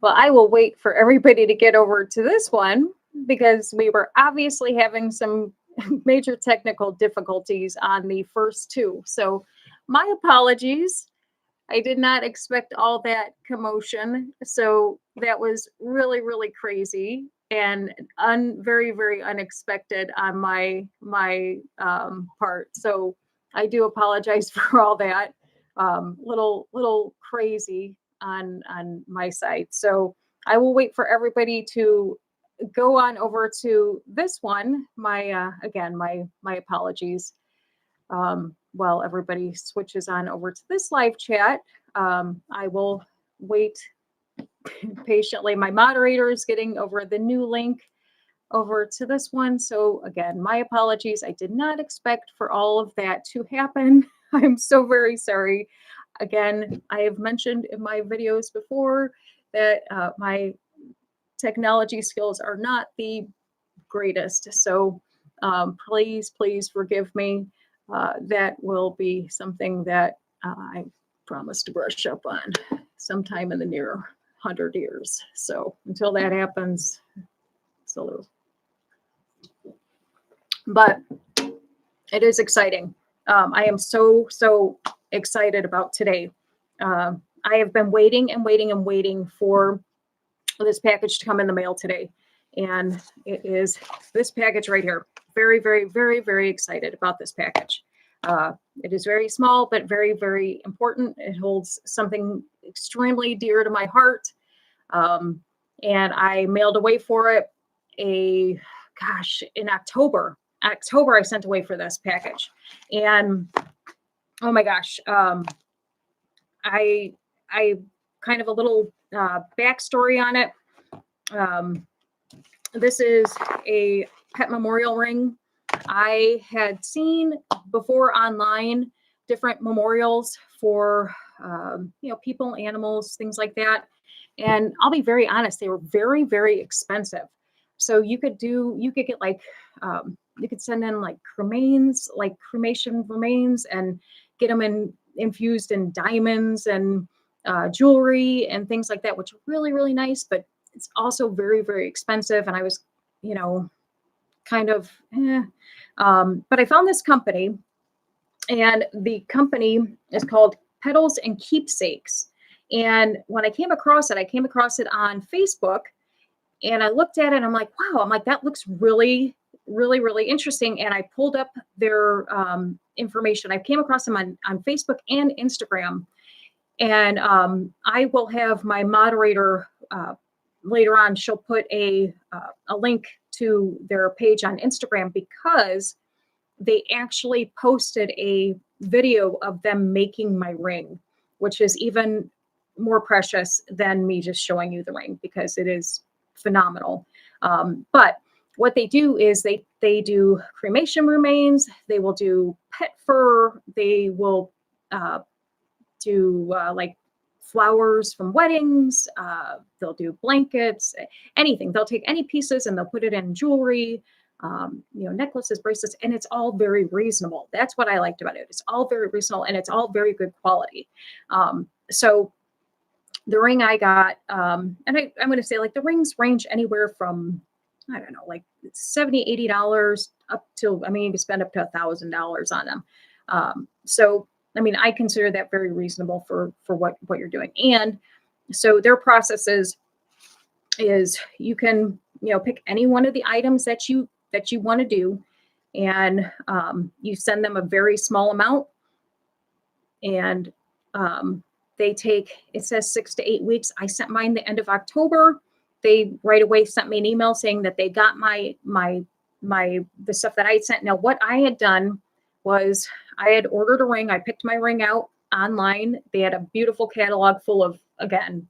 Well, I will wait for everybody to get over to this one because we were obviously having some major technical difficulties on the first two. So my apologies. I did not expect all that commotion. So that was really, really crazy and very, very unexpected on my part. So I do apologize for all that. Little crazy on my side. So I will wait for everybody to go on over to this one. My again, my apologies. While everybody switches on over to this live chat, I will wait patiently. My moderator is getting over the new link over to this one. So again, my apologies. I did not expect for all of that to happen. I'm so very sorry. Again, I have mentioned in my videos before that my technology skills are not the greatest. So please forgive me. That will be something that I promise to brush up on sometime in the near 100 years. So until that happens, it's a little. But it is exciting. I am so excited about today. I have been waiting for this package to come in the mail today. And it is this package right here. Very excited about this package. It is very small, but very important. It holds something extremely dear to my heart. And I mailed away for it in October. I sent away for this package. And oh my gosh, I kind of a little backstory on it. This is a pet memorial ring. I had seen before online different memorials for people, animals, things like that. And I'll be very honest, they were very expensive. So you could get like you could send in like cremation remains and get them infused in diamonds and jewelry and things like that, which are really nice, but it's also very expensive. And I was, kind of, but I found this company, and the company is called Petals and Keepsakes. And when I came across it on Facebook, and I looked at it and I'm like, wow, that looks really interesting. And I pulled up their information. I came across them on Facebook and Instagram. And I will have my moderator later on. She'll put a link to their page on Instagram because they actually posted a video of them making my ring, which is even more precious than me just showing you the ring because it is phenomenal. But what they do is they do cremation remains. They will do pet fur. They will do like flowers from weddings. They'll do blankets, anything. They'll take any pieces and they'll put it in jewelry, necklaces, bracelets, and it's all very reasonable. That's what I liked about it. It's all very reasonable and it's all very good quality. So the ring I got, and I'm going to say like the rings range anywhere from, I don't know, like $70, $80 up to, you can spend up to $1,000 on them. So, I consider that very reasonable for what you're doing. And so their process is you can, pick any one of the items that you want to do. And you send them a very small amount. And they take, it says 6 to 8 weeks. I sent mine the end of October. They right away sent me an email saying that they got the stuff that I had sent. Now, what I had done was I had ordered a ring. I picked my ring out online. They had a beautiful catalog full of, again,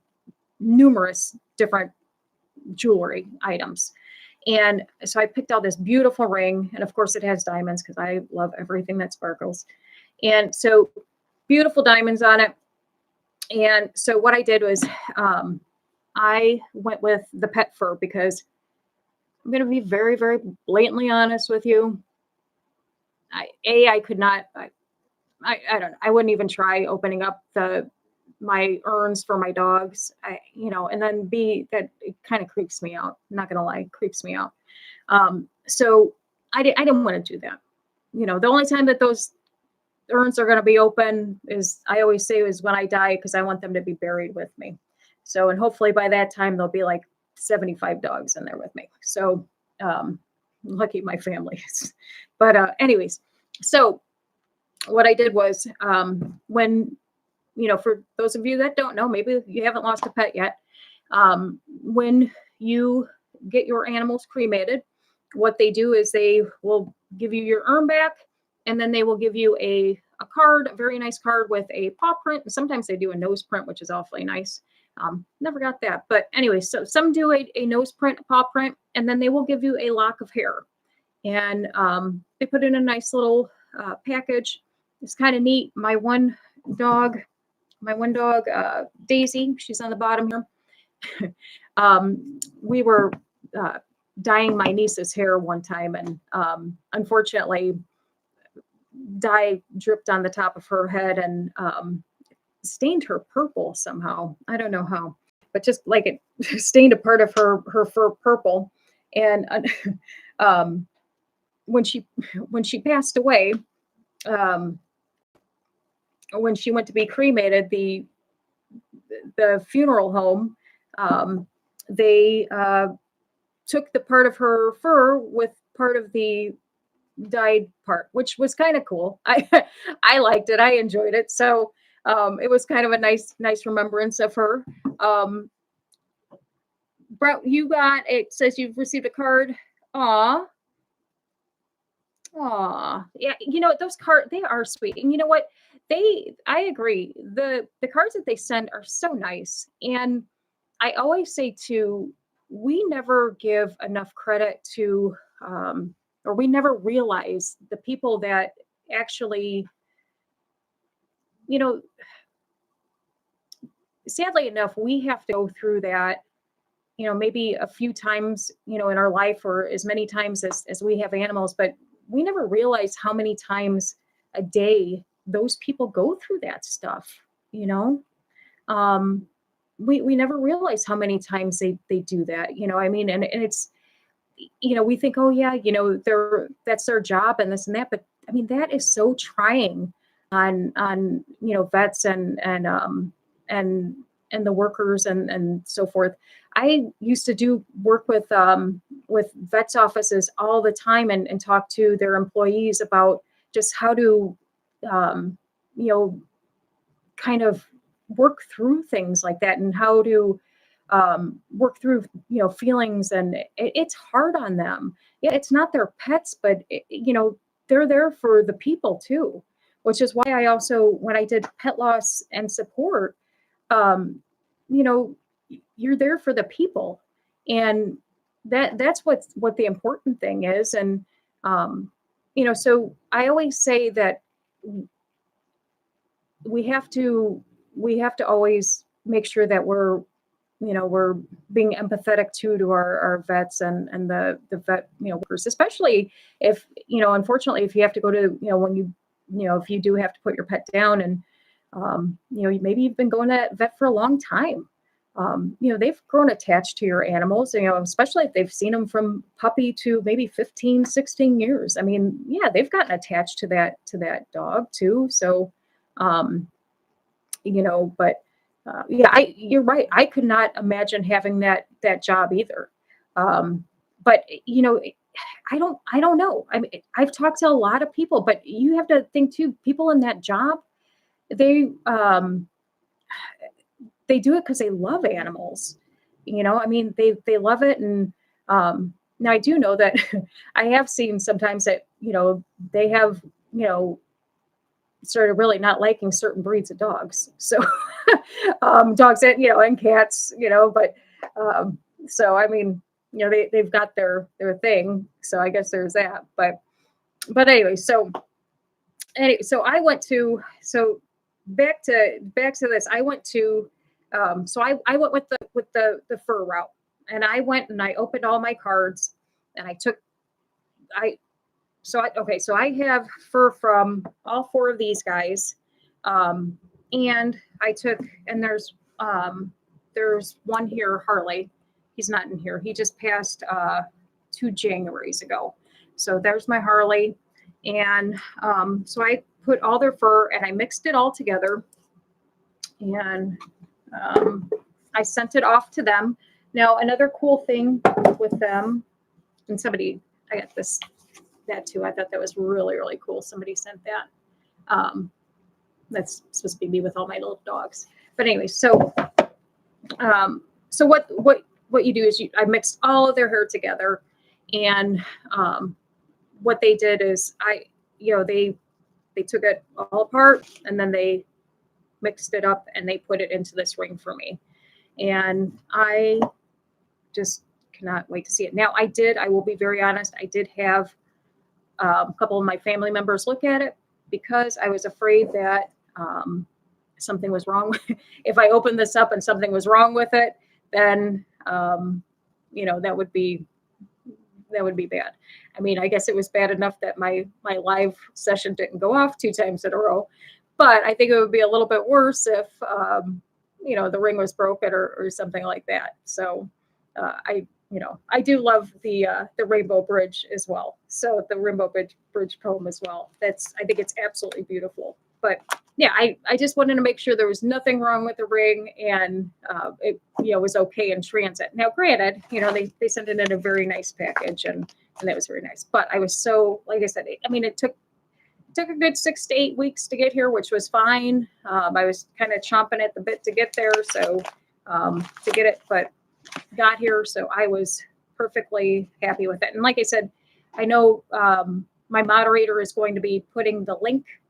numerous different jewelry items. And so I picked out this beautiful ring. And of course it has diamonds because I love everything that sparkles. And so beautiful diamonds on it. And so what I did was I went with the pet fur because I'm going to be very blatantly honest with you. I could not, I don't know. I wouldn't even try opening up the my urns for my dogs. And then that it kind of creeps me out. I'm not gonna lie, creeps me out. So I didn't want to do that. The only time that those urns are going to be open is, I always say, is when I die, because I want them to be buried with me. So, and hopefully by that time there'll be like 75 dogs in there with me. So, lucky my family is. But anyways, so what I did was, when, for those of you that don't know, maybe you haven't lost a pet yet. When you get your animals cremated, what they do is they will give you your urn back, and then they will give you a card, a very nice card with a paw print. And sometimes they do a nose print, which is awfully nice. Never got that. But anyway, so some do a nose print, a paw print, and then they will give you a lock of hair. And they put in a nice little package. It's kind of neat. My one dog, Daisy, she's on the bottom here. We were dyeing my niece's hair one time, and unfortunately, dye dripped on the top of her head and stained her purple somehow. I don't know how, but just like it stained a part of her fur purple. And when she passed away, when she went to be cremated, the funeral home, they took the part of her fur with part of the dyed part, which was kind of cool. I liked it. I enjoyed it. So it was kind of a nice remembrance of her. Brett, it says you've received a card. Aw. Yeah, those cards, they are sweet. And you know what? I agree. The cards that they send are so nice. And I always say too, we never give enough credit to, or we never realize the people that actually, sadly enough, we have to go through that, maybe a few times, in our life, or as many times as we have animals, but we never realize how many times a day those people go through that stuff. We never realize how many times they do that. And it's, we think, oh yeah, that's their job and this and that, but I mean, that is so trying on vets and the workers and so forth. I used to do work with vets offices all the time and talk to their employees about just how to, kind of work through things like that, and how to work through, feelings. And it's hard on them. Yeah, it's not their pets, but they're there for the people too, which is why I also, when I did pet loss and support, you're there for the people, and that's what the important thing is. And so I always say that we have to always make sure that we're being empathetic to our vets and the vet workers, especially if unfortunately, if you have to go to when if you do have to put your pet down, and maybe you've been going to that vet for a long time. They've grown attached to your animals, especially if they've seen them from puppy to maybe 15, 16 years. I mean, yeah, they've gotten attached to that dog too. So, but yeah, you're right. I could not imagine having that job either. But I don't know. I mean, I've talked to a lot of people, but you have to think too, people in that job, they do it because they love animals. I mean, they love it. And now I do know that I have seen sometimes that, they have, started really not liking certain breeds of dogs. So dogs that, and cats, but so, I mean, they've got their thing. So I guess there's that. But anyway, so I went to, back to this, I went to, so I went with the fur route, and I went and I opened all my cards, and so I have fur from all four of these guys. And I took, and there's one here, Harley. He's not in here. He just passed 2 Januaries ago. So there's my Harley. And so I put all their fur and I mixed it all together. And I sent it off to them. Now, another cool thing with them, and I got that too. I thought that was really, really cool. Somebody sent that. That's supposed to be me with all my little dogs. But anyway, so what you do is I mixed all of their hair together, and what they did is they took it all apart and then they mixed it up and they put it into this ring for me, and I just cannot wait to see it. Now, I will be very honest, I did have a couple of my family members look at it because I was afraid that something was wrong. If I opened this up and something was wrong with it, then that would be bad. I mean, I guess it was bad enough that my live session didn't go off 2 times in a row, but I think it would be a little bit worse if the ring was broken or something like that. So I do love the Rainbow Bridge as well. So the Rainbow Bridge poem as well. I think it's absolutely beautiful. But yeah, I just wanted to make sure there was nothing wrong with the ring, and it was okay in transit. Now, granted, they sent it in a very nice package, and that was very nice. But I was so, like I said, it took a good 6 to 8 weeks to get here, which was fine. I was kind of chomping at the bit to get there, so to get it, but got here, so I was perfectly happy with it. And like I said, I know my moderator is going to be putting the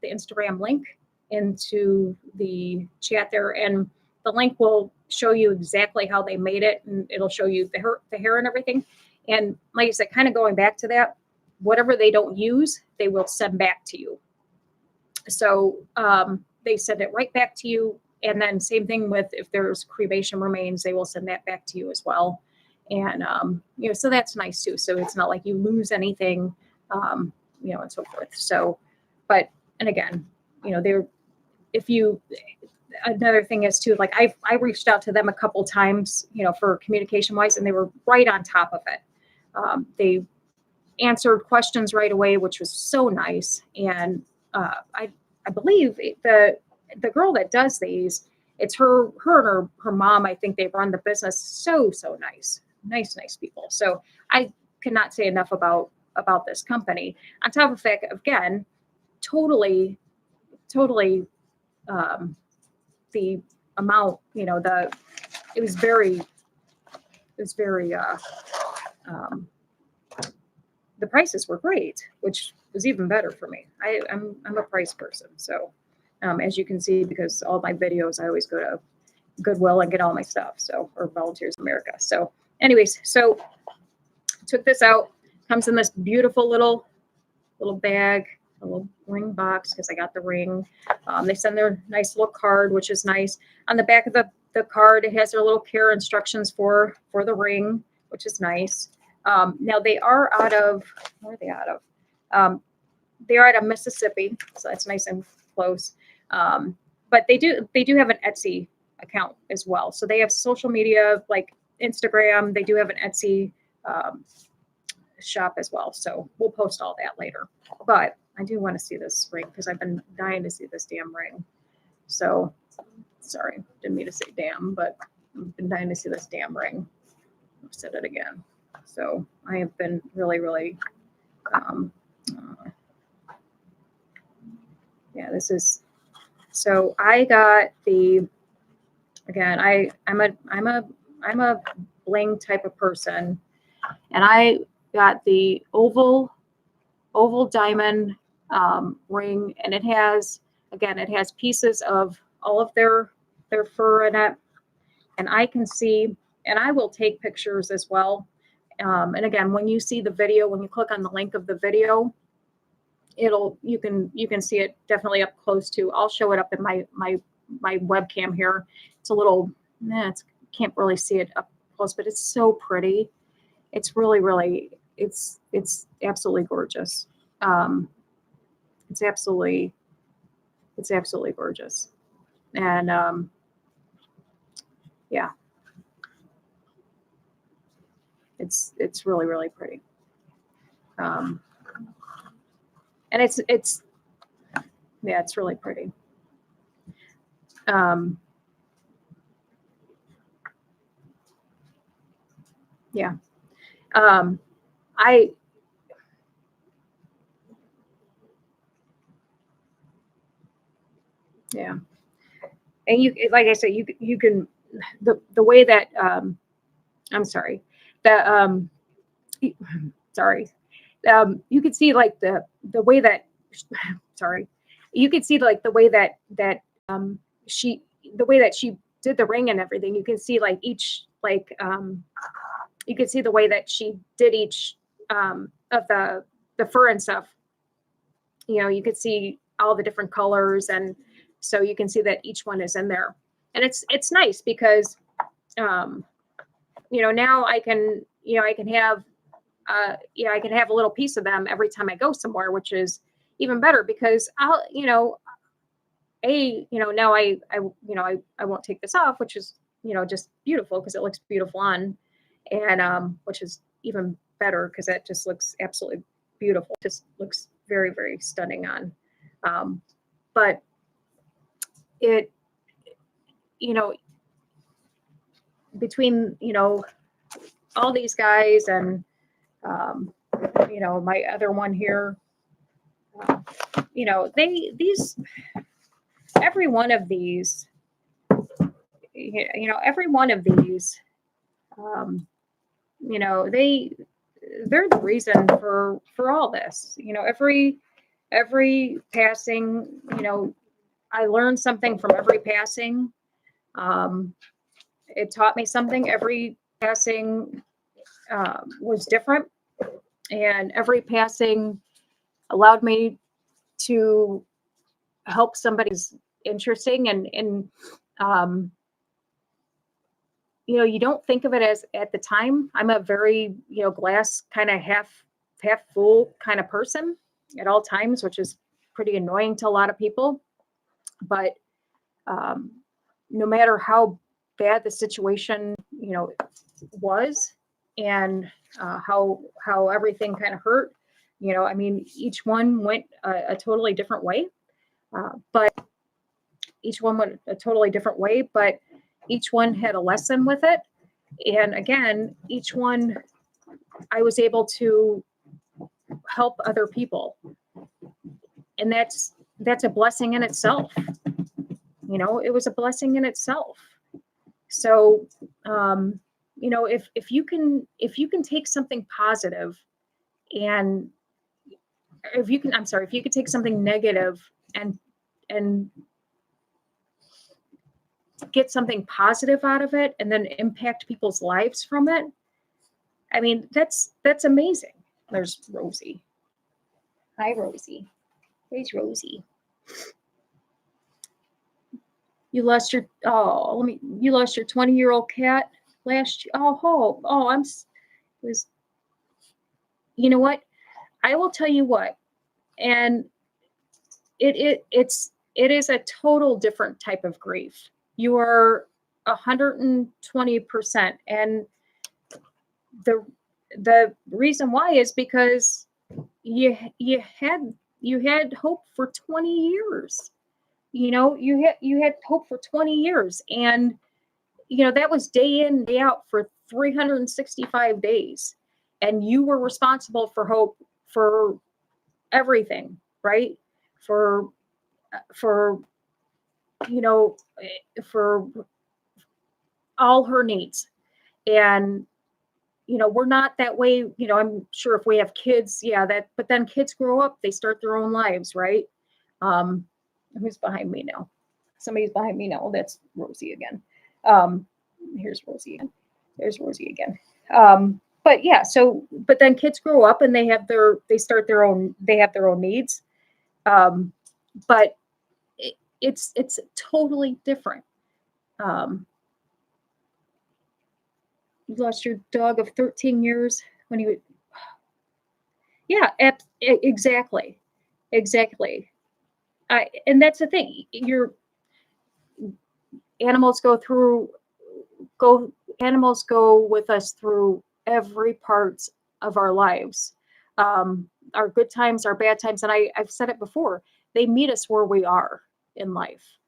Instagram link into the chat there, and the link will show you exactly how they made it, and it'll show you the hair and everything. And like I said, kind of going back to that, whatever they don't use, they will send back to you. So they send it right back to you. And then same thing with if there's cremation remains, they will send that back to you as well. And, so that's nice too. So it's not like you lose anything, and so forth. So, and again, another thing is too, like I reached out to them a couple times, for communication wise, and they were right on top of it. They answered questions right away, which was so nice. And I believe the girl that does these, it's her and her mom. I think they run the business. So nice people. So I cannot say enough about this company. On top of the fact, again, totally the amount, it was very the prices were great, which was even better for me. I'm a price person. So as you can see, because all my videos, I always go to Goodwill and get all my stuff. So, or Volunteers America. So anyways, so took this out, comes in this beautiful little bag, a little ring box, because I got the ring. They send their nice little card, which is nice. On the back of the card, it has their little care instructions for the ring, which is nice. Now they are out of, where are they out of? They are out of Mississippi, so that's nice and close. But they do have an Etsy account as well. So they have social media like Instagram. They do have an Etsy shop as well. So we'll post all that later. But I do want to see this ring because I've been dying to see this damn ring. So sorry, didn't mean to say damn, but I've been dying to see this damn ring. I've said it again. So I have been really, really, yeah, this is, so I got again, I'm a bling type of person, and I got the oval diamond ring, and it has pieces of all of their fur in it, and I can see, and I will take pictures as well. And again, when you see the video, when you click on the link of the video, you can see it definitely up close too. I'll show it up in my webcam here. It's a little, can't really see it up close, but it's so pretty. It's really, really, it's absolutely gorgeous. It's absolutely gorgeous. And yeah, it's really, really pretty. Um, and it's yeah, it's really pretty. Um, yeah. Um, I yeah, and you, like I said, you can, the way that I'm sorry, that y- sorry, you could see like the way that sorry, you could see like the way that she, the way that she did the ring and everything. You can see like each like you could see the way that she did each of the fur and stuff. You know, you could see all the different colors, and so you can see that each one is in there, and it's nice because um, you know, now I can, you know, I can have you know, I can have a little piece of them every time I go somewhere, which is even better because I'll, you know, you know, now you know, I won't take this off, which is, you know, just beautiful because it looks beautiful on, and which is even better because that just looks absolutely beautiful. Just looks very, very stunning on. Um, but it, you know, between, you know, all these guys and, um, you know, my other one here, uh, you know, these, every one of these, you know, every one of these, um, you know, they're the reason for all this. You know, every passing, you know, I learned something from every passing. Um, it taught me something. Every passing was different, and every passing allowed me to help somebody's interesting, and um, you know, you don't think of it as at the time. I'm a very, you know, glass kind of half full kind of person at all times, which is pretty annoying to a lot of people. But um, no matter how bad the situation, you know, was, and how everything kind of hurt, you know, I mean, each one went a totally different way. But each one went a totally different way, but each one had a lesson with it. And again, each one I was able to help other people. And that's a blessing in itself. You know, it was a blessing in itself. So you know, if you can take something positive, and if you can, I'm sorry, if you could take something negative and get something positive out of it and then impact people's lives from it, I mean, that's amazing. There's Rosie. Hi, Rosie. There's Rosie. You lost your, oh, let me, you lost your 20-year-old cat last year. I'm was, you know what? I will tell you what, and it is a total different type of grief. You are 120%, and the the reason why is because you had hope for 20 years. You know, you had hope for 20 years, and you know, that was day in, day out for 365 days, and you were responsible for hope for everything, right? For for you know, for all her needs. And you know, we're not that way. You know, I'm sure if we have kids, yeah, that, but then kids grow up, they start their own lives, right? um who's behind me now? Somebody's behind me now. Oh, that's Rosie again. um Here's Rosie again. There's Rosie again. But yeah, so but then kids grow up and they start their own, they have their own needs. um but it's totally different. um you lost your dog of 13 years when you, yeah, exactly, exactly. And that's the thing. animals go with us through every part of our lives, our good times, our bad times. And I've said it before, they meet us where we are in life.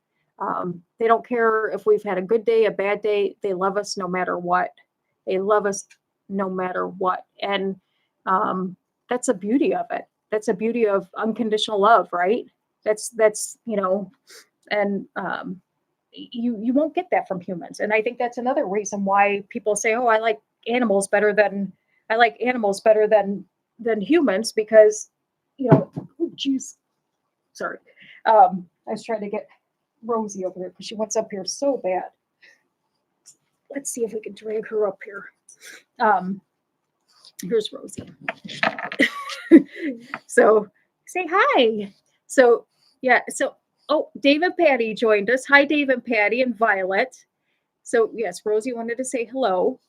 They don't care if we've had a good day, a bad day. They love us no matter what. They love us no matter what. And that's the beauty of it. That's the beauty of unconditional love, right? That's and you won't get that from humans. And I think that's another reason why people say, "Oh, I like animals better than humans," because oh, geez, sorry. I was trying to get Rosie over there because she wants up here so bad. Let's see if we can drag her up here. Here's Rosie. So say hi. So yeah, so oh, Dave and Patty joined us. Hi, Dave and Patty and Violet. So yes, Rosie wanted to say hello.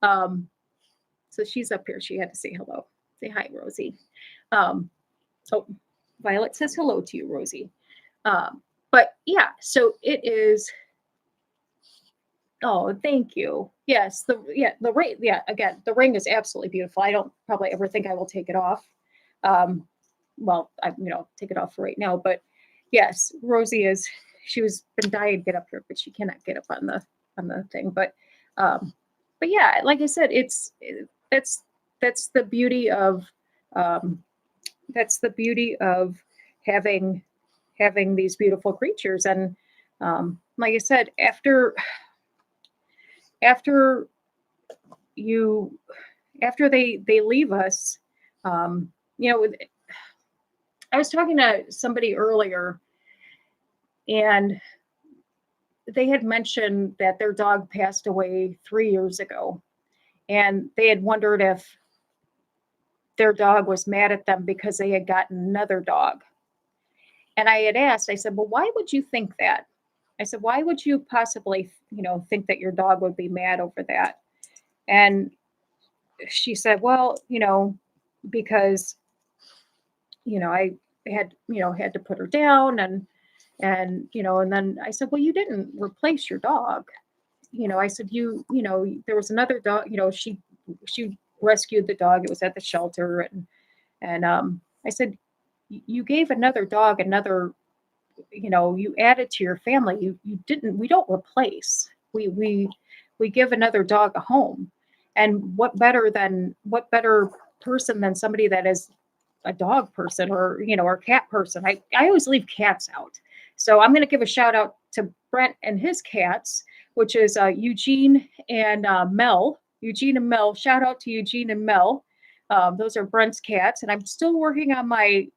So she's up here. She had to say hello. Say hi, Rosie. So Violet says hello to you, Rosie. But yeah, so it is. Oh, thank you. Yes, the ring. Yeah, again, the ring is absolutely beautiful. I don't probably ever think I will take it off. Well, I take it off for right now. But yes, Rosie is. She was been dying to get up here, but she cannot get up on the thing. But yeah, like I said, that's the beauty of having these beautiful creatures. And like I said, after they leave us, I was talking to somebody earlier, and they had mentioned that their dog passed away 3 years ago, and they had wondered if their dog was mad at them because they had gotten another dog. And I had asked, I said, well, why would you think that? I said, why would you possibly, think that your dog would be mad over that? And she said, well, because, I had to put her down, and then I said, well, you didn't replace your dog. I said, there was another dog, she rescued the dog. It was at the shelter. And I said, you gave another dog another, you added to your family. We don't replace. We give another dog a home. And what better person than somebody that is a dog person, or or cat person. I always leave cats out. So I'm going to give a shout out to Brent and his cats, which is Eugene and Mel. Eugene and Mel. Shout out to Eugene and Mel. Those are Brent's cats, and I'm still working on my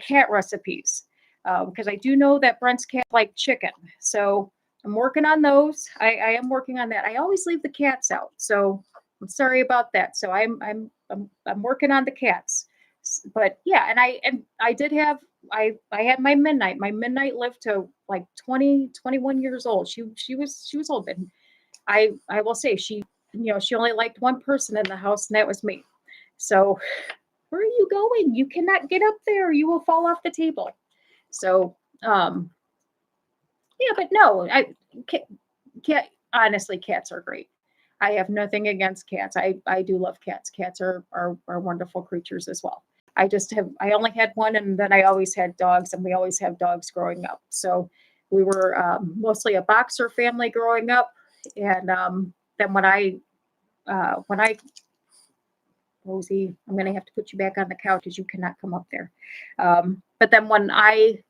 cat recipes because I do know that Brent's cat like chicken. So I'm working on those. I am working on that. I always leave the cats out, so I'm sorry about that. So I'm working on the cats. But yeah, and I did have I had my midnight. My midnight lived to like 20, 21 years old. She was old, but I will say she only liked one person in the house, and that was me. So where are you going? You cannot get up there. You will fall off the table. So yeah, but no, honestly, cats are great. I have nothing against cats. I do love cats. Cats are wonderful creatures as well. I only had one, and then I always had dogs, and we always have dogs growing up. So we were mostly a boxer family growing up. And then when I Rosie, I'm going to have to put you back on the couch because you cannot come up there. But then when I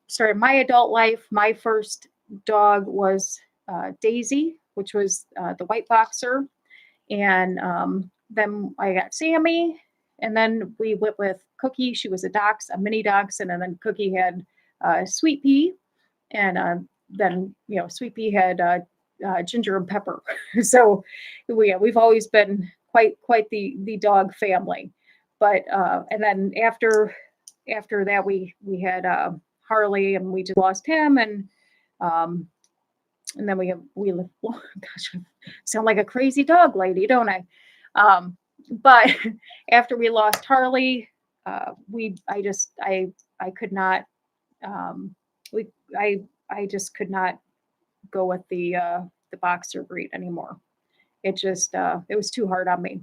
started my adult life, my first dog was Daisy, which was the white boxer. And then I got Sammy. And then we went with Cookie. She was a mini dachshund. And then Cookie had Sweet Pea. And then, Sweet Pea had Ginger and Pepper. So we've always been quite the dog family. But and then after that we had Harley, and we just lost him. And then we live. Oh, gosh, I sound like a crazy dog lady, don't I? But after we lost Harley, I could not. I just could not go with the boxer breed anymore. It just it was too hard on me,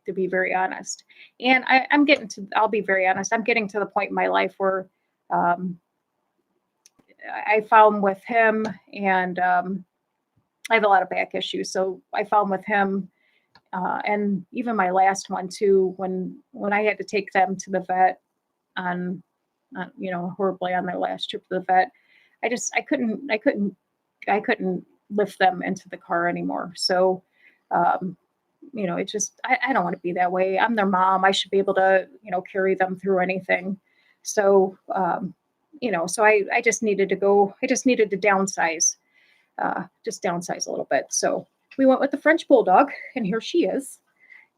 to be very honest. And I'm getting to, I'll be very honest, I'm getting to the point in my life where um, I found with him, and I have a lot of back issues. So I found with him, and even my last one too, when I had to take them to the vet on, horribly on their last trip to the vet, I couldn't lift them into the car anymore. So, um, it just, I don't want to be that way. I'm their mom. I should be able to, carry them through anything. So, so I just needed to go, I just downsize a little bit. So we went with the French Bulldog, and here she is.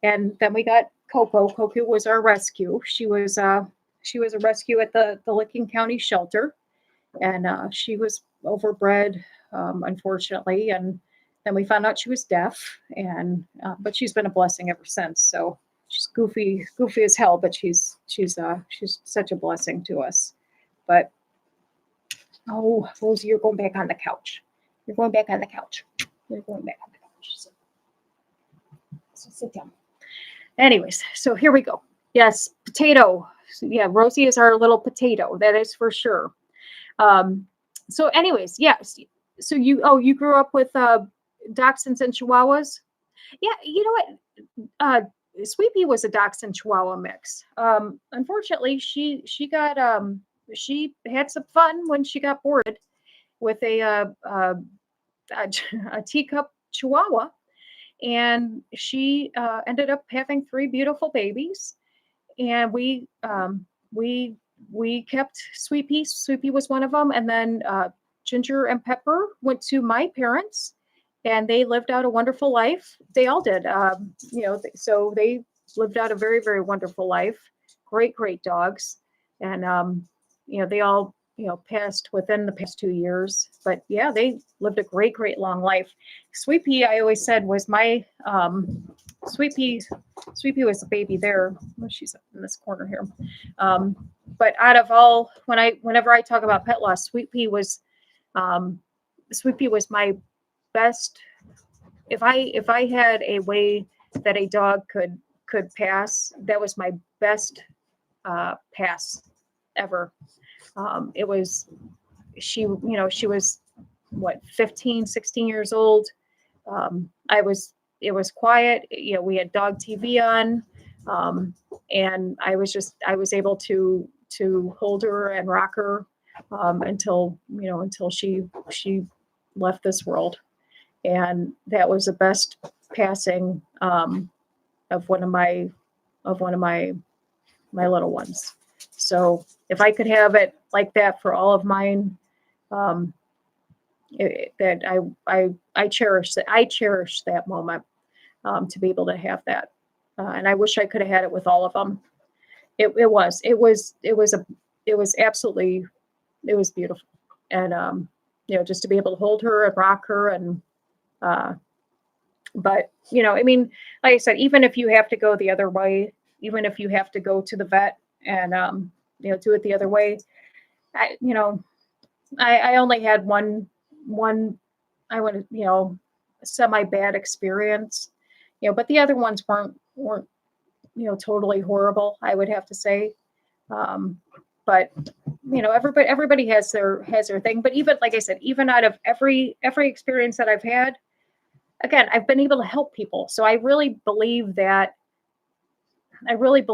And then we got Coco. Coco was our rescue. She was a rescue at the Licking County shelter, and she was overbred, unfortunately. And then we found out she was deaf, and but she's been a blessing ever since. So she's goofy as hell, but she's such a blessing to us. But oh, Rosie, you're going back on the couch. You're going back on the couch. You're going back on the couch. So sit down. Anyways, so here we go. Yes, potato. Yeah, Rosie is our little potato. That is for sure. So anyways, yes. So you grew up with dachshunds and chihuahuas? Yeah, you know what? Sweepy was a dachshund chihuahua mix. Unfortunately, she had some fun when she got bored with a teacup chihuahua, and she ended up having 3 beautiful babies. And we kept Sweepy. Sweepy was one of them, and then Ginger and Pepper went to my parents, and they lived out a wonderful life. They all did, so they lived out a very, very wonderful life. Great dogs, and they all passed within the past 2 years. But yeah, they lived a great long life. Sweepy, I always said, was my Sweepy was the baby there. Oh, she's up in this corner here. But out of all, whenever I talk about pet loss, Sweepy was my best. If I had a way that a dog could pass, that was my best pass ever. It was, she was what, 15, 16 years old. It was quiet. We had dog TV on. And I was able to hold her and rock her, until she left this world. And that was the best passing, of one of my little ones. So if I could have it like that for all of mine, that I cherish that. I cherish that moment, to be able to have that. And I wish I could have had it with all of them. It was absolutely, it was beautiful. And, just to be able to hold her and rock her, and, but, I mean, like I said, even if you have to go the other way, even if you have to go to the vet and, do it the other way, I only had one, I would, semi bad experience, but the other ones weren't, totally horrible, I would have to say. But everybody has their thing. But even, like I said, even out of every experience that I've had, again, I've been able to help people. So I really believe that I believe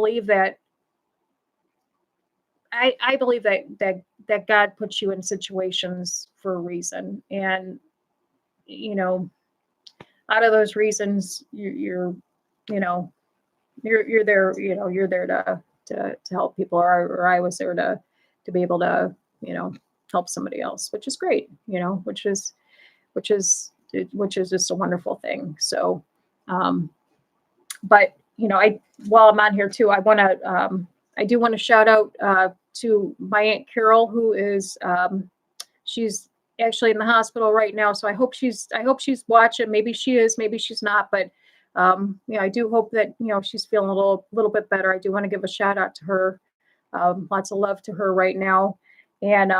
that God puts you in situations for a reason. And out of those reasons, you're there, you're there to help people, or I was there to be able to, help somebody else, which is great, which is just a wonderful thing. So, but, while I'm on here too, I do want to shout out to my Aunt Carol, who is, she's actually in the hospital right now. So I hope she's watching. Maybe she is, maybe she's not, but I do hope that, she's feeling a little bit better. I do want to give a shout out to her. Lots of love to her right now. And,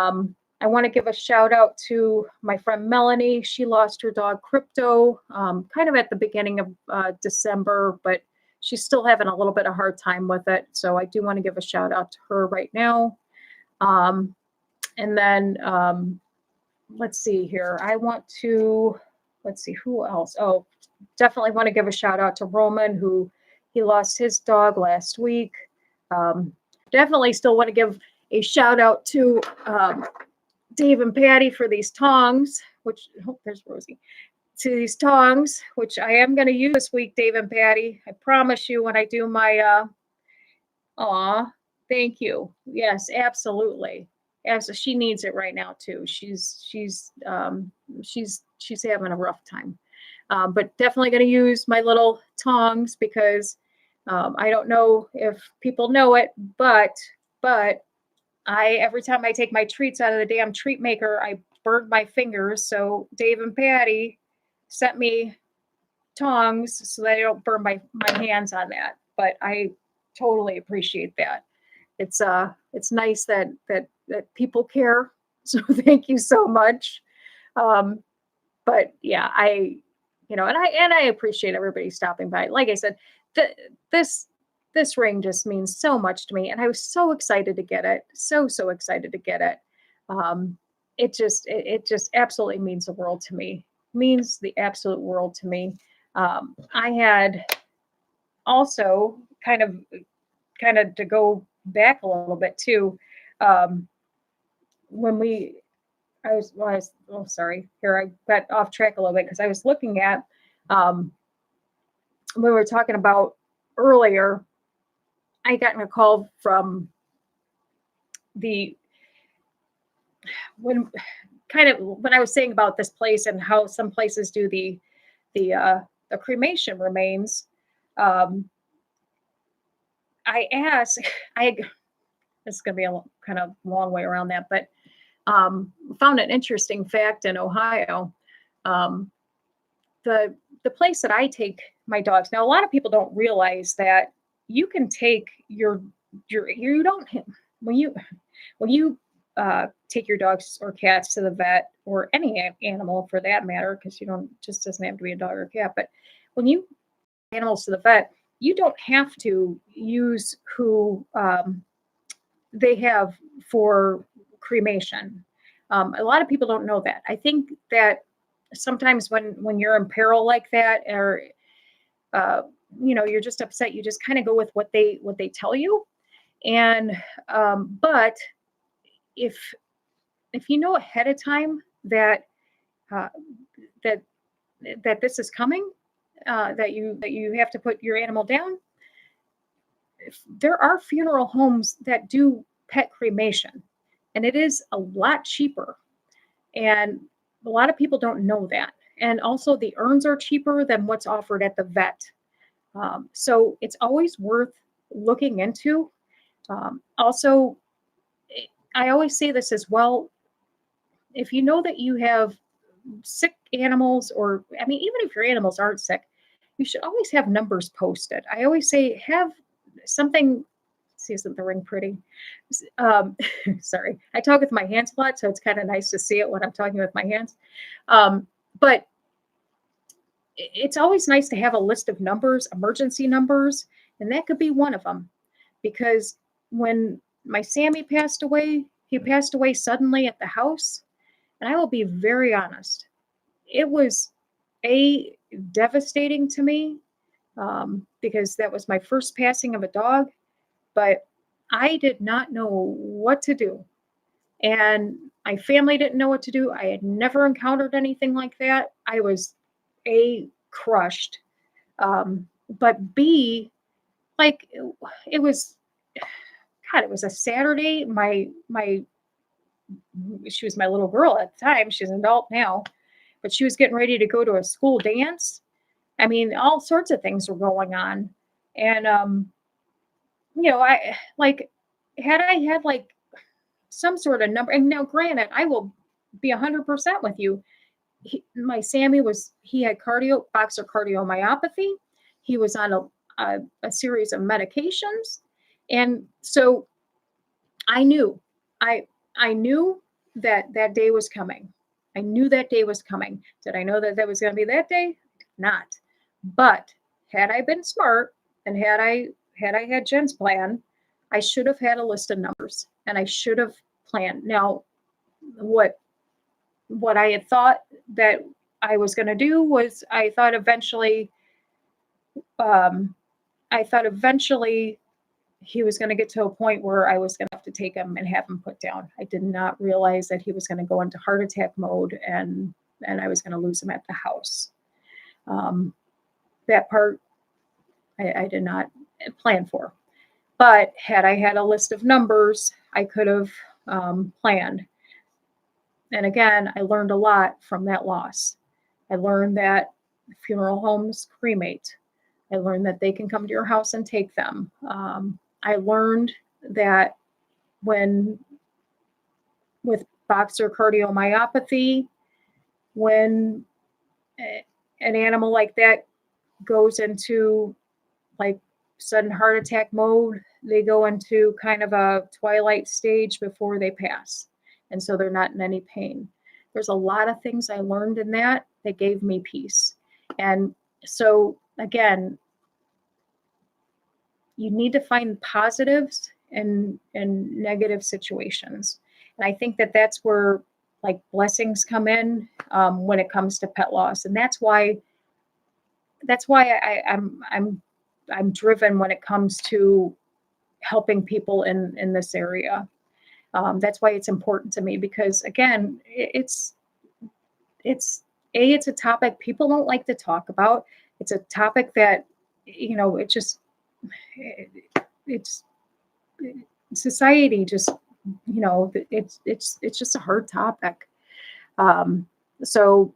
I want to give a shout out to my friend Melanie. She lost her dog Crypto kind of at the beginning of December, but she's still having a little bit of hard time with it. So I do want to give a shout out to her right now. And then let's see here. Let's see who else. Oh, definitely want to give a shout out to Roman, who he lost his dog last week. Definitely still want to give a shout out to Dave and Patty for these tongs, which, oh, there's Rosie, to these tongs, which I am going to use this week, Dave and Patty. I promise you when I do my, thank you. Yes, absolutely. She needs it right now too. She's having a rough time. But definitely going to use my little tongs because I don't know if people know it, but every time I take my treats out of the damn treat maker, I burn my fingers. So Dave and Patty sent me tongs so that I don't burn my hands on that. But I totally appreciate that. It's nice that people care. So thank you so much. But yeah, and I appreciate everybody stopping by. Like I said, this ring just means so much to me, and I was so excited to get it. So excited to get it. It just absolutely means the world to me. Means the absolute world to me. I had also kind of to go back a little bit too. When sorry, here I got off track a little bit because I was looking at we were talking about earlier. I got a call from when I was saying about this place and how some places do the cremation remains. I asked, this is going to be a kind of long way around that, but found an interesting fact in Ohio. The place that I take my dogs. Now, a lot of people don't realize that you can take when you take your dogs or cats to the vet, or any animal for that matter, because just doesn't have to be a dog or a cat, but when you take animals to the vet, you don't have to use who they have for cremation. A lot of people don't know that. I think that sometimes when you're in peril like that, or you're just upset, you just kind of go with what they tell you. And but if you know ahead of time that that this is coming, that you have to put your animal down, there are funeral homes that do pet cremation, and it is a lot cheaper. And a lot of people don't know that. And also the urns are cheaper than what's offered at the vet. So it's always worth looking into. Also, I always say this as well. If you know that you have sick animals, or, I mean, even if your animals aren't sick, you should always have numbers posted. I always say have something. See, isn't the ring pretty? Sorry, I talk with my hands a lot, so it's kind of nice to see it when I'm talking with my hands. But it's always nice to have a list of numbers, emergency numbers, and that could be one of them. Because when my Sammy passed away, he passed away suddenly at the house. And I will be very honest, it was devastating to me, because that was my first passing of a dog, but I did not know what to do. And my family didn't know what to do. I had never encountered anything like that. I was crushed. But B, like, it was a Saturday. She was my little girl at the time. She's an adult now, but she was getting ready to go to a school dance. I mean, all sorts of things were going on. And, had I had like some sort of number, and now granted, I will be 100% with you. My Sammy he had boxer cardiomyopathy. He was on a series of medications. And so I knew that day was coming. I knew that day was coming. Did I know that that was going to be that day? Not. But had I been smart and had I had Jen's plan, I should have had a list of numbers and I should have planned. Now, what I had thought that I was going to do was um, I thought eventually he was going to get to a point where I was going to have to take him and have him put down. I did not realize that he was going to go into heart attack mode and I was going to lose him at the house. That part I did not plan for. But had I had a list of numbers, I could have planned. And again, I learned a lot from that loss. I learned that funeral homes cremate. I learned that they can come to your house and take them. I learned that when with boxer cardiomyopathy, when an animal like that goes into like sudden heart attack mode, they go into kind of a twilight stage before they pass. And so they're not in any pain. There's a lot of things I learned in that gave me peace. And so again, you need to find positives in negative situations. And I think that that's where like blessings come in when it comes to pet loss. And that's why I'm driven when it comes to helping people in this area. That's why it's important to me because again, it's a topic people don't like to talk about. It's a topic that it's society just it's just a hard topic. So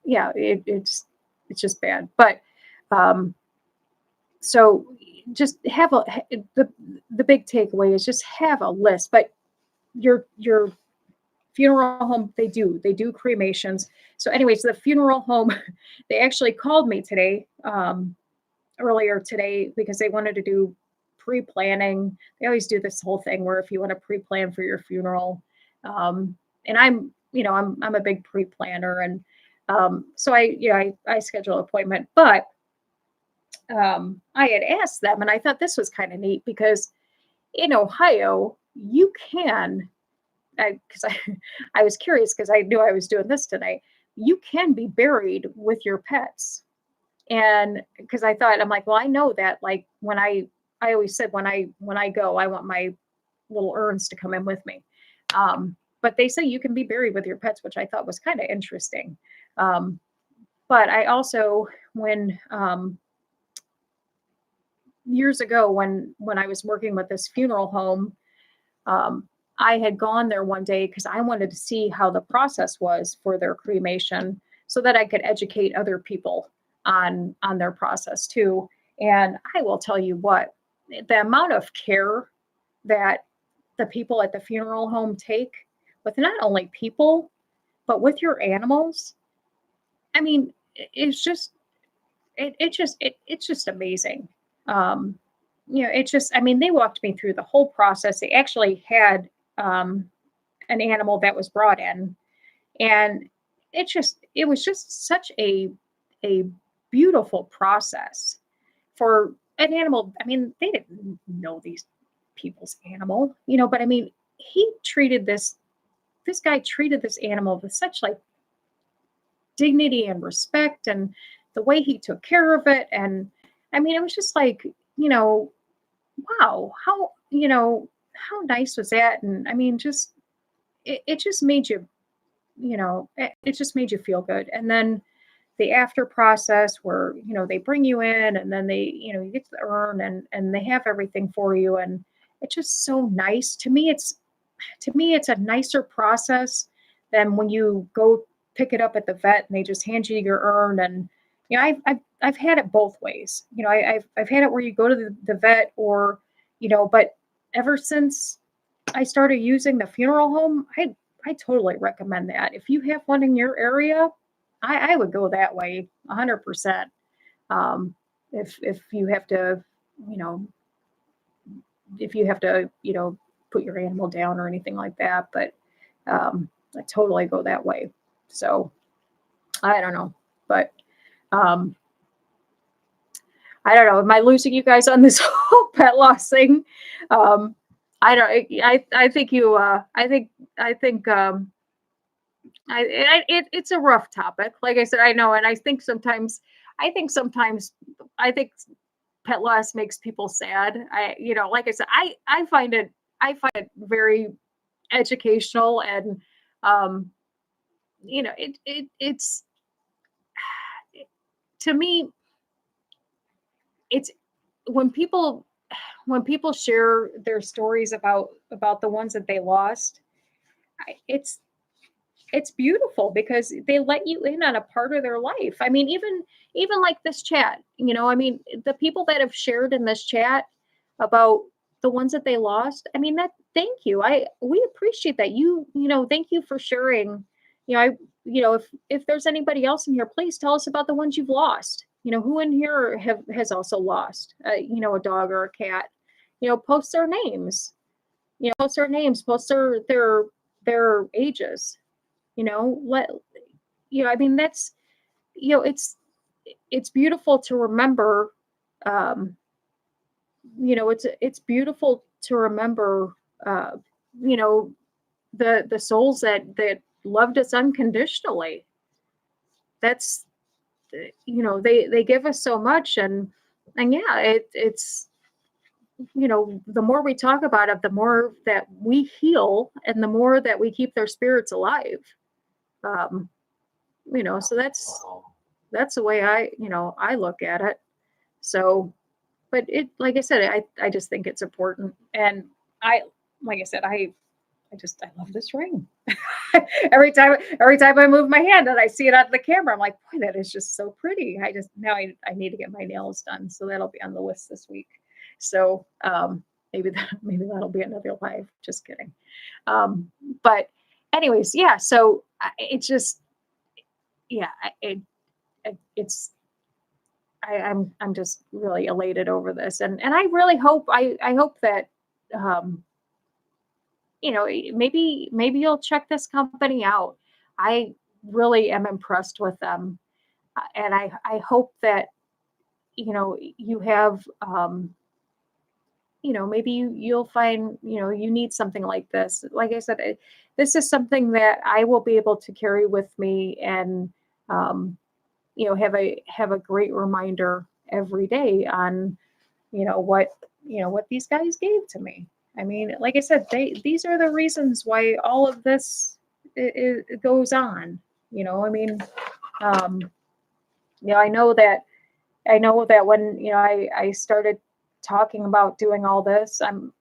yeah, it's just bad. But so just have the big takeaway is just have a list. But your funeral home, they do cremations. So anyways, the funeral home, they actually called me today, earlier today, because they wanted to do pre-planning. They always do this whole thing where if you want to pre-plan for your funeral, and I'm a big pre-planner, and so I schedule an appointment. But I had asked them, and I thought this was kind of neat because in Ohio you can, because I was curious because I knew I was doing this today. You can be buried with your pets. And because I thought, I'm like, well, I know that like when I always said when I go, I want my little urns to come in with me. But they say you can be buried with your pets, which I thought was kind of interesting. But I also, when years ago, when I was working with this funeral home, I had gone there one day because I wanted to see how the process was for their cremation so that I could educate other people on their process too. And I will tell you what, the amount of care that the people at the funeral home take with not only people, but with your animals. I mean, it's just, it's just amazing. It's just, I mean, they walked me through the whole process. They actually had an animal that was brought in, and it was just such a beautiful process for an animal. I mean, they didn't know these people's animal, but I mean, this guy treated this animal with such like dignity and respect, and the way he took care of it. And I mean, it was just like, wow, how nice was that? And I mean, just, it just made you, it just made you feel good. And then the after process where, they bring you in and then they, you get to the urn and they have everything for you. And it's just so nice. To me, it's a nicer process than when you go pick it up at the vet and they just hand you your urn. And, I've had it both ways. I've had it where you go to the vet or, but ever since I started using the funeral home, I totally recommend that. If you have one in your area, I would go that way 100%. If you have to, if you have to, put your animal down or anything like that, but I totally go that way. So I don't know, but um, I don't know. Am I losing you guys on this whole pet loss thing? Um, I don't. I think you. I think. It's a rough topic. Like I said, I know, and I think sometimes. I think pet loss makes people sad. Like I said, I find it. I find it very educational, and um, it's to me. It's when people share their stories about the ones that they lost. It's beautiful because they let you in on a part of their life. I mean, even like this chat, I mean, the people that have shared in this chat about the ones that they lost. I mean, that thank you. We appreciate that. Thank you for sharing. I if there's anybody else in here, please tell us about the ones you've lost. Who in here has also lost a dog or a cat. Post their names. Post their names, post their ages. Let I mean, that's it's beautiful to remember. um it's beautiful to remember, uh you know the souls that loved us unconditionally. That's they give us so much, and yeah, it's the more we talk about it, the more that we heal, and the more that we keep their spirits alive. um so that's the way I look at it. So, but like I said, I just think it's important. And I like I said, I love this ring. every time I move my hand and I see it on the camera, I'm like, boy, that is just so pretty. I need to get my nails done, so that'll be on the list this week. So maybe that'll be another live. Just kidding. But anyways, yeah. So it's just yeah, it's I'm just really elated over this, and I really hope I hope that um, maybe you'll check this company out. I really am impressed with them, and I hope that you have maybe you'll find you need something like this. Like I said, this is something that I will be able to carry with me, and um, have a great reminder every day on what these guys gave to me. I mean, like I said, these are the reasons why all of this goes on. I mean, um, I know that when I started talking about doing all this, I'm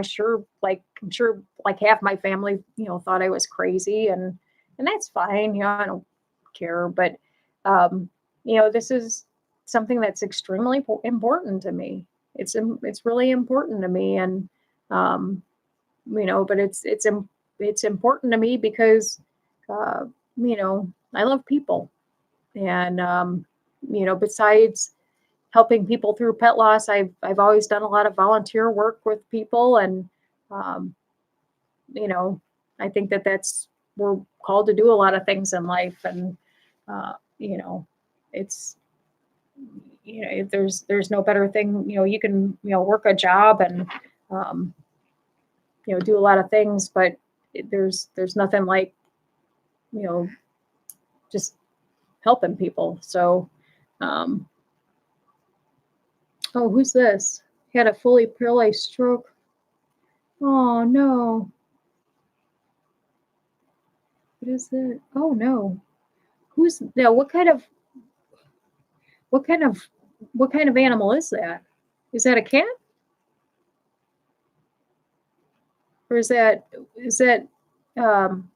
sure like half my family thought I was crazy, and that's fine. I don't care, but um, this is something that's extremely important to me. It's really important to me, and um, but it's important to me because uh, I love people, and besides helping people through pet loss, I've always done a lot of volunteer work with people, and um, you know I think that's we're called to do a lot of things in life, and uh, you know it's there's no better thing. You can work a job and um, do a lot of things, but there's nothing like you know just helping people. So um, oh, who's this? He had a fully paralyzed stroke. Oh no. What is that? Oh no. Who's now? What kind of what kind of animal is that? Is that a cat? Or is that um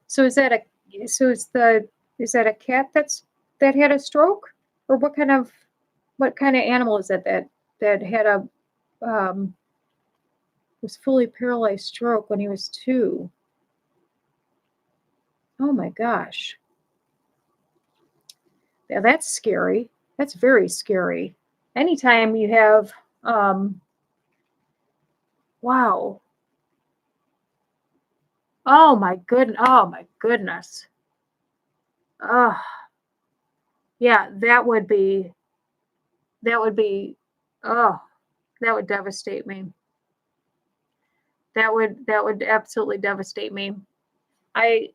so is that a so is that a cat that had a stroke? Or what kind of animal is that had a um was fully paralyzed stroke when he was 2? Oh my gosh. Yeah, that's scary. That's very scary. Anytime you have um Wow. Oh my goodness. Oh my goodness. Oh, yeah, that would be, oh, that would devastate me. That would absolutely devastate me. I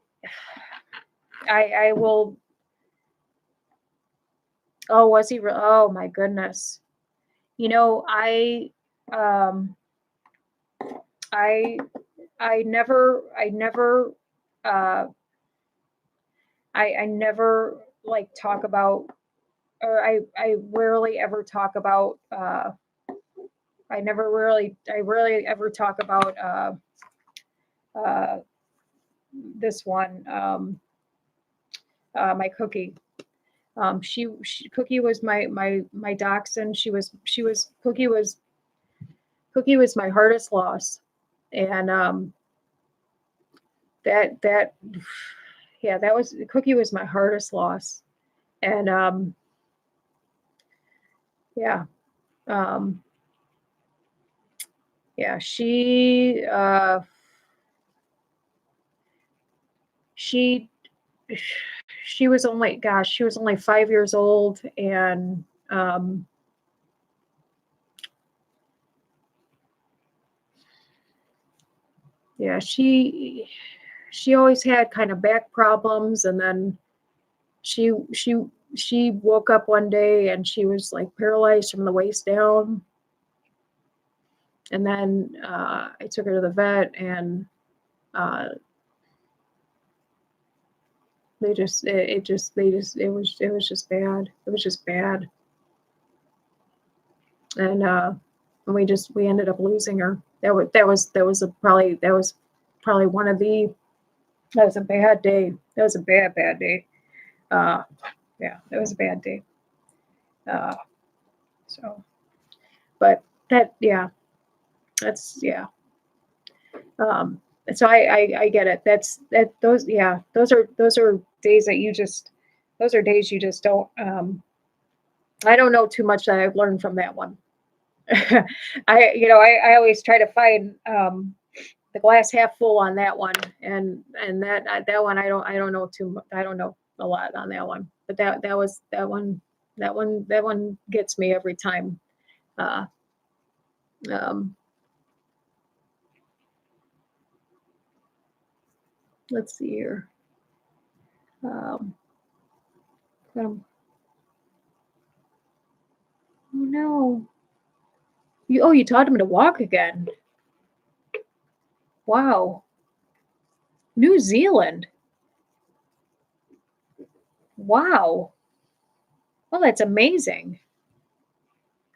I will. Oh, was he? Oh my goodness. You know, um I I never uh I never like talk about, or I rarely ever talk about I rarely ever talk about uh this one, my Cookie. Cookie was my dachshund. Cookie was my hardest loss. And that yeah, that was Cookie was my hardest loss. And yeah, um yeah, she she was only, gosh, she was only 5 years old. And um yeah, she always had kind of back problems. And then she she she woke up one day and she was like paralyzed from the waist down. And then I took her to the vet. And uh, they just it just they just it was just bad. It was just bad. And we ended up losing her. That was probably one of the that was a bad day. That was a bad day. Uh, yeah, that was a bad day. Uh, so, but that yeah, that's yeah. Um, so I get it. Those, yeah, those are days that you just those are days you just don't. I don't know too much that I've learned from that one. I always try to find the glass half full on that one. And that one I don't know too much. I don't know a lot on that one. But that one gets me every time. Uh, um, let's see here. Um, um, oh no. You taught him to walk again. Wow. New Zealand. Wow. Well, that's amazing.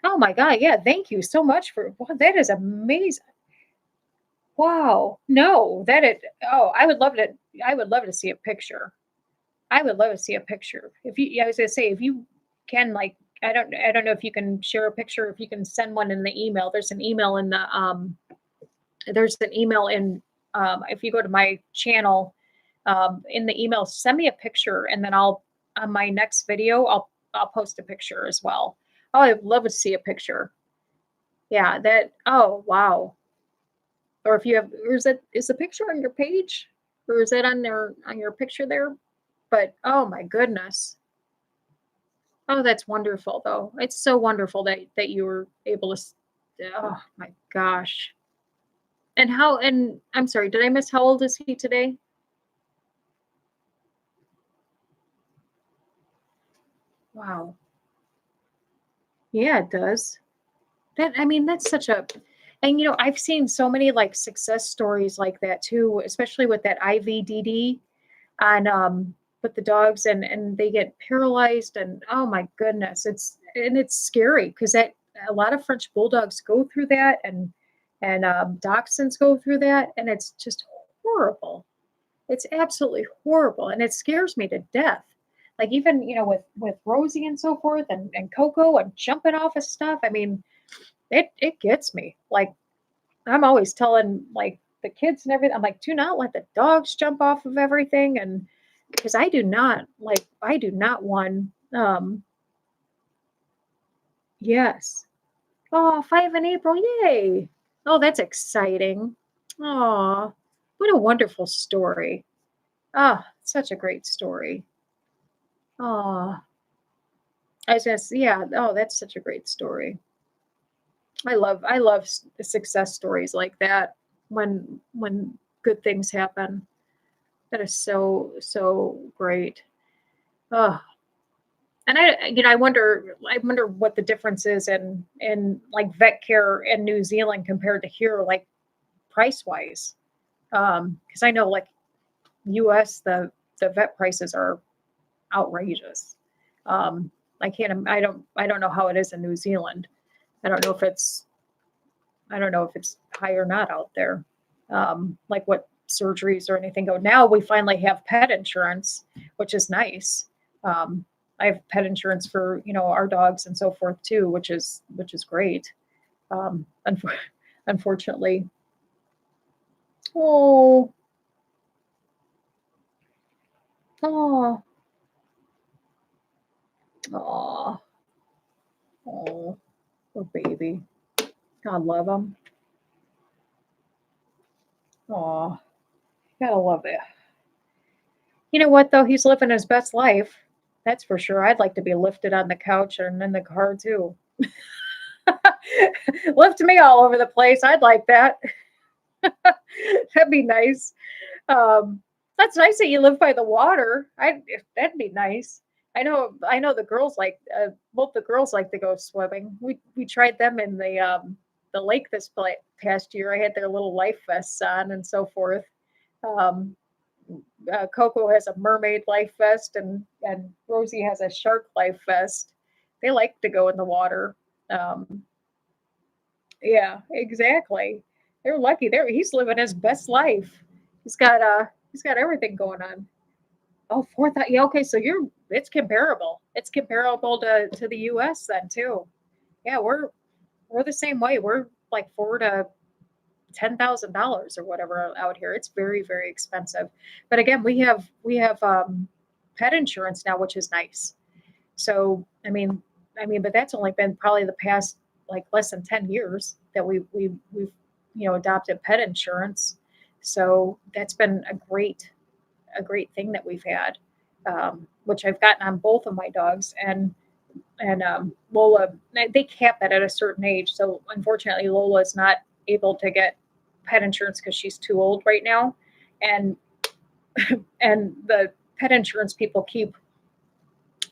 Oh my God. Yeah. Thank you so much for, wow, that is amazing. Wow. No, oh, I would love to see a picture. I would love to see a picture. If you, yeah, I was gonna say, if you can, like, I don't know if you can share a picture, if you can send one in the email. There's an email in, if you go to my channel, in the email, send me a picture, and then I'll, on my next video, I'll post a picture as well. Oh, I'd love to see a picture. Yeah, oh wow. Or if you have, or is the picture on your page? Or is that on your picture there? But oh my goodness. Oh, that's wonderful though. It's so wonderful that you were able to oh my gosh. And I'm sorry, did I miss, how old is he today? Wow. Yeah, it does. I mean, that's such a, and I've seen so many like success stories like that too, especially with that IVDD on with the dogs, and they get paralyzed. And oh my goodness, it's scary because that a lot of French bulldogs go through that. And dachshunds go through that, and it's just horrible. It's absolutely horrible, and it scares me to death. Like, even with Rosie and so forth, and Coco, and jumping off of stuff. I mean, it gets me. Like, I'm always telling, like, the kids and everything, I'm like, do not let the dogs jump off of everything. And because I do not want, yes. Oh, 5 in April, yay. Oh, that's exciting. Oh, what a wonderful story. Ah, such a great story. Oh, I just, yeah. Oh, that's such a great story. I love success stories like that when good things happen. That is so great. Oh, and I wonder what the difference is in like vet care in New Zealand compared to here, like price wise. Because I know like US the vet prices are outrageous. Um, I don't know how it is in New Zealand. I don't know if it's I don't know if it's high or not out there. Like what surgeries or anything go. Now we finally have pet insurance, which is nice. Um, I have pet insurance for our dogs and so forth too, which is great. Unfor- Unfortunately, oh, oh, oh, oh, poor baby. God love him. Oh, gotta love it. You know what though? He's living his best life. That's for sure. I'd like to be lifted on the couch and in the car too. Lift me all over the place. I'd like that. That'd be nice. Um, that's nice that you live by the water. That'd be nice. I know the girls like both the girls like to go swimming. We tried them in the lake this past year. I had their little life vests on and so forth. Um, Coco has a mermaid life vest, and Rosie has a shark life vest. They like to go in the water. Um, yeah, exactly. They're lucky. He's living his best life. He's got everything going on. Oh, 4,000. Yeah, okay, so it's comparable. It's comparable to the US then too. Yeah, we're the same way. We're like four to $10,000 or whatever out here. It's very expensive. But again, we have pet insurance now, which is nice. So I mean, but that's only been probably the past like less than 10 years that we've adopted pet insurance. So that's been a great thing that we've had, which I've gotten on both of my dogs, and Lola. They cap it at a certain age, so unfortunately Lola is not able to get pet insurance because she's too old right now, and and the pet insurance people keep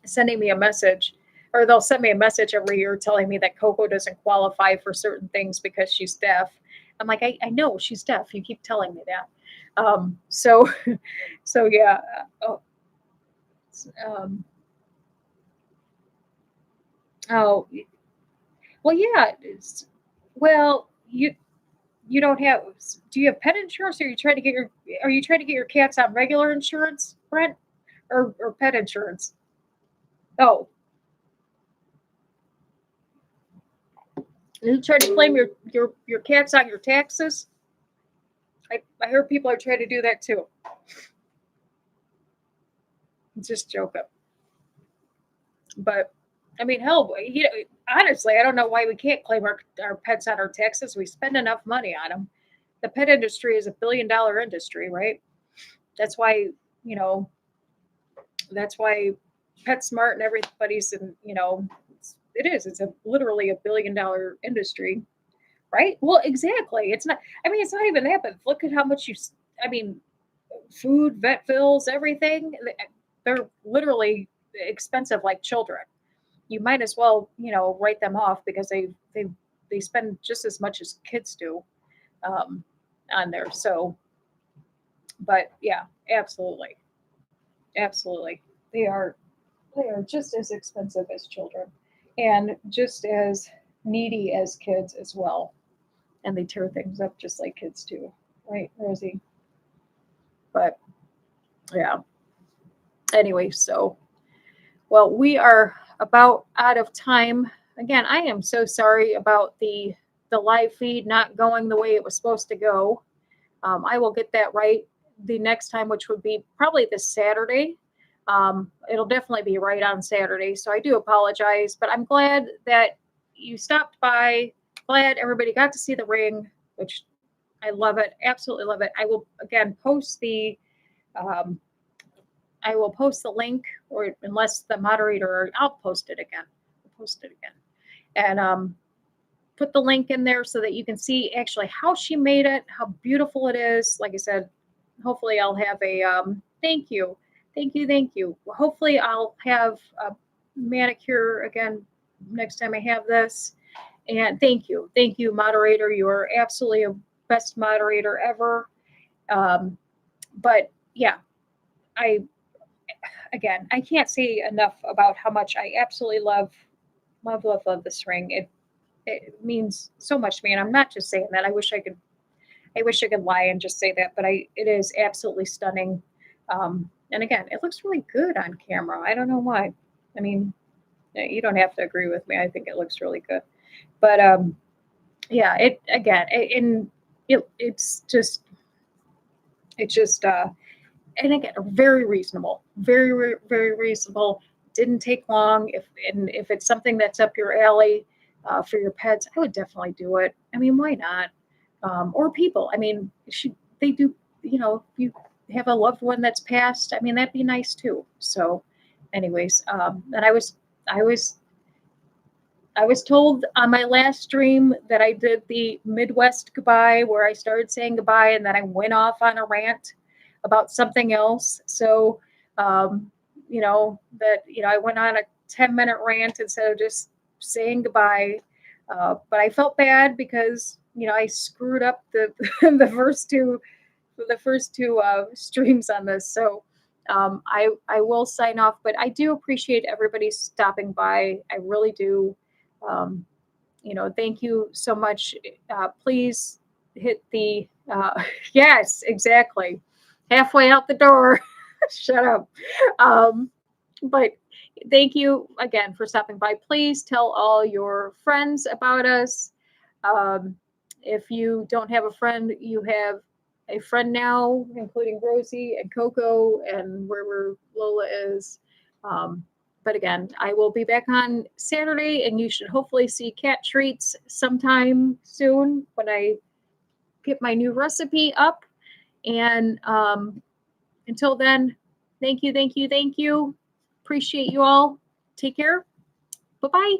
sending me a message, or they'll send me a message every year telling me that Coco doesn't qualify for certain things because she's deaf. I'm like, I know she's deaf. You keep telling me that. So, so yeah. Oh, um, oh, well, yeah. Well, you don't have. Do you have pet insurance? Or Are you trying to get your cats on regular insurance, Brent, or pet insurance? Oh, you trying to claim your cats on your taxes? I heard people are trying to do that too. Just joking. But I mean, hell, honestly, I don't know why we can't claim our pets on our taxes. We spend enough money on them. The pet industry is $1 billion industry, right? That's why, you know, that's why PetSmart and everybody's it's a literally $1 billion industry, right? Well, exactly. It's not, I mean, it's not even that, but look at how much I mean, food, vet bills, everything, they're literally expensive like children. You might as well, write them off because they spend just as much as kids do um, on there. So, but yeah, absolutely, absolutely, they are they are just as expensive as children, and just as needy as kids as well. And they tear things up just like kids do, right, Rosie? But yeah. Anyway, so well, we are about out of time. Again, I am so sorry about the live feed not going the way it was supposed to go. I will get that right the next time, which would be probably this Saturday. It'll definitely be right on Saturday. So I do apologize, but I'm glad that you stopped by. Glad everybody got to see the ring. which I love it. Absolutely love it. I will again post um, I will post the link, or unless the moderator, I'll post it again. I'll post it again. And put the link in there so that you can see actually how she made it, how beautiful it is. Like I said, hopefully I'll have a thank you. Thank you, thank you. Hopefully I'll have a manicure again next time I have this. And thank you, moderator. You are absolutely a best moderator ever. But yeah, I can't say enough about how much I absolutely love this ring. It means so much to me, and I'm not just saying that. I wish I could lie and just say that, but it is absolutely stunning. And again, it looks really good on camera. I don't know why. I mean, you don't have to agree with me. I think it looks really good. But yeah, it's just and again, very reasonable, very reasonable. Didn't take long. If it's something that's up your alley for your pets, I would definitely do it. I mean, why not? Or people. I mean, they do. You know, if you have a loved one that's passed, I mean, that'd be nice too. So, anyways, and I was told on my last stream that I did the Midwest goodbye, where I started saying goodbye and then I went off on a rant about something else. So, I went on a 10-minute rant instead of just saying goodbye. But I felt bad because, I screwed up the the first two streams on this. So I will sign off, but I do appreciate everybody stopping by. I really do. Thank you so much. Please hit the yes, exactly. Halfway out the door. Shut up. But thank you again for stopping by. Please tell all your friends about us. If you don't have a friend, you have a friend now, including Rosie and Coco and wherever Lola is. But again, I will be back on Saturday, and you should hopefully see cat treats sometime soon when I get my new recipe up. And until then, thank you. Appreciate you all. Take care. Bye-bye.